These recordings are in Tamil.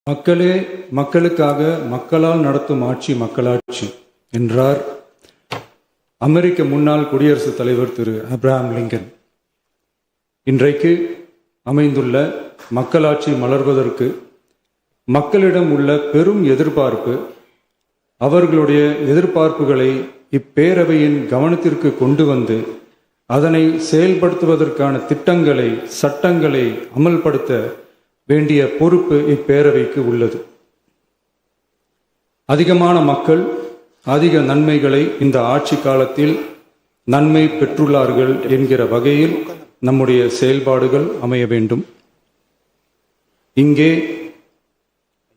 மக்களே மக்களுக்காக மக்களால் நடத்தும் ஆட்சி மக்களாட்சி என்றார் அமெரிக்க முன்னாள் குடியரசுத் தலைவர் திரு ஆப்ரஹாம் லிங்கன். இன்றைக்கு அமைந்துள்ள மக்களாட்சி மலர்வதற்கு மக்களிடம் உள்ள பெரும் எதிர்பார்ப்பு, அவர்களுடைய எதிர்பார்ப்புகளை இப்பேரவையின் கவனத்திற்கு கொண்டு வந்து அதனை செயல்படுத்துவதற்கான திட்டங்களை, சட்டங்களை அமல்படுத்த வேண்டிய பொறுப்பு இப்பேரவைக்கு உள்ளது. அதிகமான மக்கள் அதிக நன்மைகளை இந்த ஆட்சி காலத்தில் நன்மை பெற்றுள்ளார்கள் என்கிற வகையில் நம்முடைய செயல்பாடுகள் அமைய வேண்டும். இங்கே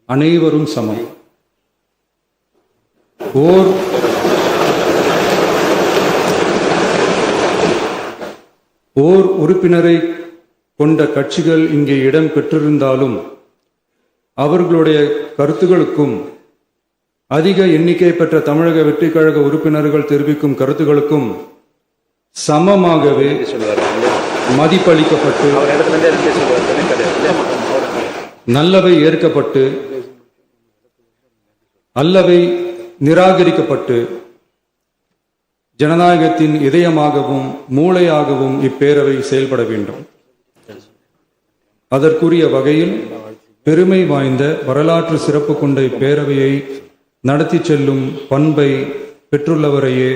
அனைவரும் சமம். ஓர் உறுப்பினரை கொண்ட கட்சிகள் இங்கே இடம் பெற்றிருந்தாலும் அவர்களுடைய கருத்துகளுக்கும் அதிக எண்ணிக்கை பெற்ற தமிழக வெற்றிக் கழக உறுப்பினர்கள் தெரிவிக்கும் கருத்துகளுக்கும் சமமாகவே மதிப்பளிக்கப்பட்டு நல்லவை ஏற்கப்பட்டு அல்லவை நிராகரிக்கப்பட்டு ஜனநாயகத்தின் இதயமாகவும் மூளையாகவும் இப்பேரவை செயல்பட வேண்டும். அதற்குரிய வகையில் பெருமை வாய்ந்த வரலாற்று சிறப்பு கொண்ட இப்பேரவையை நடத்தி செல்லும் பண்பை பெற்றுள்ளவரையே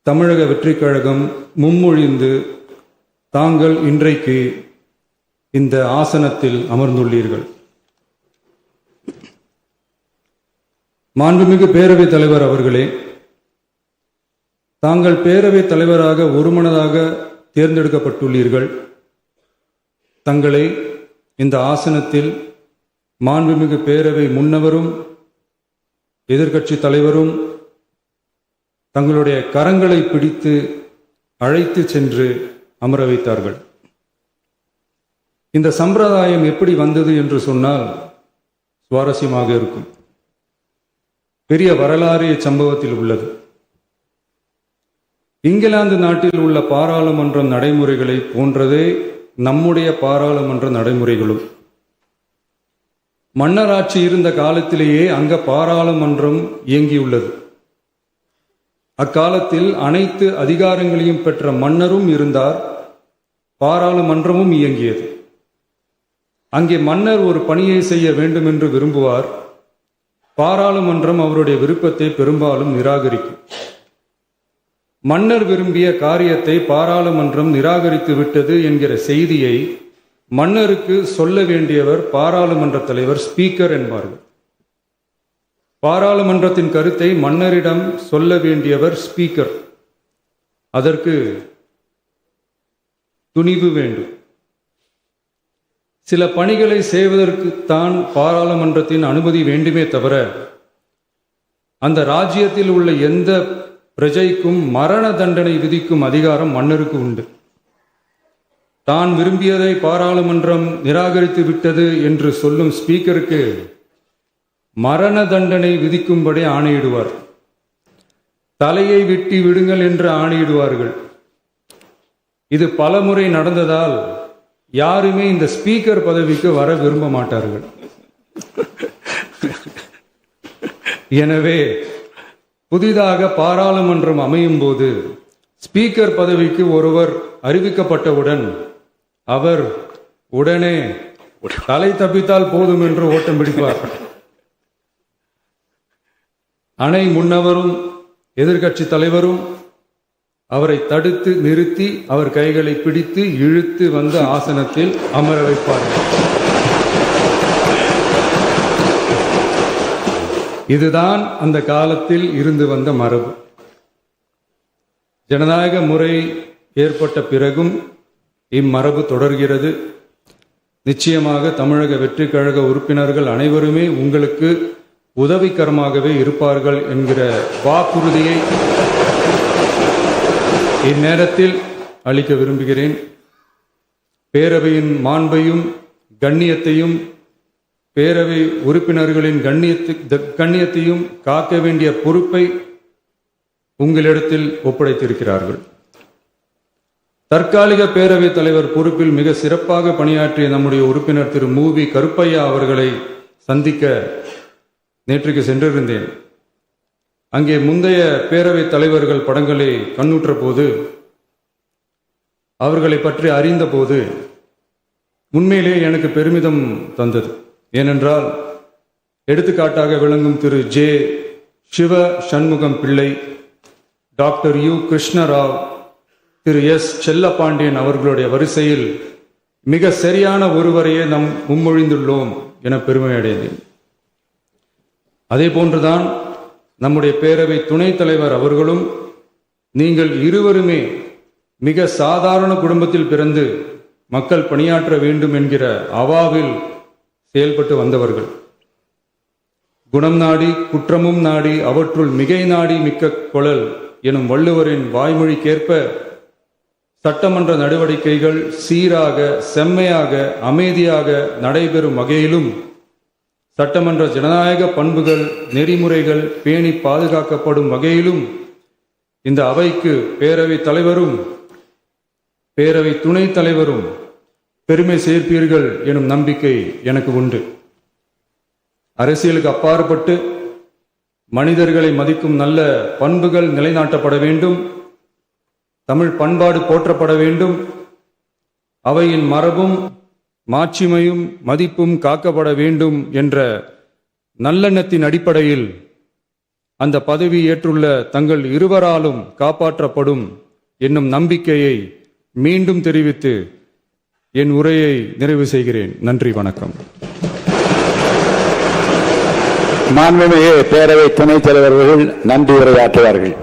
தமிழக வெற்றிக் கழகம் முன்மொழிந்து தாங்கள் இன்றைக்கு இந்த ஆசனத்தில் அமர்ந்துள்ளீர்கள். மாண்புமிகு பேரவைத் தலைவர் அவர்களே, தாங்கள் பேரவைத் தலைவராக ஒருமனதாக தேர்ந்தெடுக்கப்பட்டுள்ளீர்கள். தங்களை இந்த ஆசனத்தில் மாண்புமிகு பேரவை முன்னவரும் எதிர்க்கட்சி தலைவரும் தங்களுடைய கரங்களை பிடித்து அழைத்து சென்று அமர வைத்தார்கள். இந்த சம்பிரதாயம் எப்படி வந்தது என்று சொன்னால் சுவாரஸ்யமாக இருக்கும். பெரிய வரலாறு சம்பவத்தில் உள்ளது. இங்கிலாந்து நாட்டில் உள்ள பாராளுமன்ற நடைமுறைகளை போன்றதே நம்முடைய பாராளுமன்ற நடைமுறைகளும். மன்னராட்சி இருந்த காலத்திலேயே அங்க பாராளுமன்றம் இயங்கியுள்ளது. அக்காலத்தில் அனைத்து அதிகாரங்களையும் பெற்ற மன்னரும் இருந்தார், பாராளுமன்றமும் இயங்கியது. அங்கே மன்னர் ஒரு பணியை செய்ய வேண்டும் என்று விரும்புவார், பாராளுமன்றம் அவருடைய விருப்பத்தை பெரும்பாலும் நிராகரிக்கும். மன்னர் விரும்பிய காரியத்தை பாராளுமன்றம் நிராகரித்து விட்டது என்கிற செய்தியை மன்னருக்கு சொல்ல வேண்டியவர் பாராளுமன்ற தலைவர், ஸ்பீக்கர் என்பார்கள். பாராளுமன்றத்தின் கருத்தை மன்னரிடம் சொல்ல வேண்டியவர் ஸ்பீக்கர். அதற்கு துணிவு வேண்டும். சில பணிகளை செய்வதற்குத்தான் பாராளுமன்றத்தின் அனுமதி வேண்டுமே தவிர அந்த ராஜ்யத்தில் உள்ள எந்த பிரஜைக்கும் மரண தண்டனை விதிக்கும் அதிகாரம் மன்னருக்கு உண்டு. தான் விரும்பியதை பாராளுமன்றம் நிராகரித்து விட்டது என்று சொல்லும் ஸ்பீக்கருக்கு மரண தண்டனை விதிக்கும்படி ஆணையிடுவார். தலையை வெட்டி விடுங்கள் என்று ஆணையிடுவார்கள். இது பலமுறை நடந்ததால் யாருமே இந்த ஸ்பீக்கர் பதவிக்கு வர விரும்ப மாட்டார்கள். எனவே புதிதாக பாராளுமன்றம் அமையும் போது ஸ்பீக்கர் பதவிக்கு ஒருவர் அறிவிக்கப்பட்டவுடன் அவர் உடனே தலை தப்பித்தால் போதும் என்று ஓட்டம் பிடிப்பார். அணை முன்னவரும் எதிர்க்கட்சி தலைவரும் அவரை தடுத்து நிறுத்தி அவர் கைகளை பிடித்து இழுத்து வந்த ஆசனத்தில் அமர வைப்பார்கள். இதுதான் அந்த காலத்தில் இருந்து வந்த மரபு. ஜனநாயக முறை ஏற்பட்ட பிறகும் இம்மரபு தொடர்கிறது. நிச்சயமாக தமிழக வெற்றிக் கழக உறுப்பினர்கள் அனைவருமே உங்களுக்கு உதவிகரமாகவே இருப்பார்கள் என்கிற வாக்குறுதியை இந்நேரத்தில் அளிக்க விரும்புகிறேன். பேரவையின் மாண்பையும் கண்ணியத்தையும் பேரவை உறுப்பினர்களின் கண்ணியத்தையும் காக்க வேண்டிய பொறுப்பை உங்களிடத்தில் ஒப்படைத்திருக்கிறார்கள். தற்காலிக பேரவைத் தலைவர் பொறுப்பில் மிக சிறப்பாக பணியாற்றிய நம்முடைய உறுப்பினர் திரு மூவி கருப்பையா அவர்களை சந்திக்க நேற்றுக்கு சென்றிருந்தேன். அங்கே முந்தைய பேரவைத் தலைவர்கள் படங்களை கண்ணுற்ற போது, அவர்களை பற்றி அறிந்த போது உண்மையிலே எனக்கு பெருமிதம் தந்தது. ஏனென்றால் எடுத்துக்காட்டாக விளங்கும் திரு ஜே சிவ சண்முகம் பிள்ளை, டாக்டர் யு கிருஷ்ணராவ், திரு எஸ் செல்லப்பாண்டியன் அவர்களுடைய வரிசையில் மிக சரியான ஒருவரையே நாம் முன்மொழிந்துள்ளோம் என பெருமை அடைந்தேன். அதே போன்றுதான் நம்முடைய பேரவை துணைத் தலைவர் அவர்களும் நீங்கள் இருவருமே மிக சாதாரண குடும்பத்தில் பிறந்து மக்கள் பணியாற்ற வேண்டும் என்கிற அவாவில் செயல்பட்டு வந்தவர்கள். குணம் நாடி குற்றமும் நாடி அவற்றுள் மிகை நாடி மிக்க கொளல் எனும் வள்ளுவரின் வாய்மொழிக்கேற்ப சட்டமன்ற நடவடிக்கைகள் சீராக, செம்மையாக, அமைதியாக நடைபெறும் வகையிலும் சட்டமன்ற ஜனநாயக பண்புகள், நெறிமுறைகள் பேணி பாதுகாக்கப்படும் வகையிலும் இந்த அவைக்கு பேரவைத் தலைவரும் பேரவை துணைத் தலைவரும் பெருமை சேர்ப்பீர்கள் எனும் நம்பிக்கை எனக்கு உண்டு. அரசியலுக்கு அப்பாற்பட்டு மனிதர்களை மதிக்கும் நல்ல பண்புகள் நிலைநாட்டப்பட வேண்டும். தமிழ் பண்பாடு போற்றப்பட வேண்டும். அவையின் மரபும் மாட்சிமையும் மதிப்பும் காக்கப்பட வேண்டும் என்ற நல்லெண்ணத்தின் அடிப்படையில் அந்த பதவி ஏற்றுள்ள தங்கள் இருவராலும் காப்பாற்றப்படும் என்னும் நம்பிக்கையை மீண்டும் தெரிவித்து என் உரையை நிறைவு செய்கிறேன். நன்றி, வணக்கம். மாண்புமிகு பேரவை துணைத் தலைவர்கள் நன்றி உரையாற்றுவார்கள்.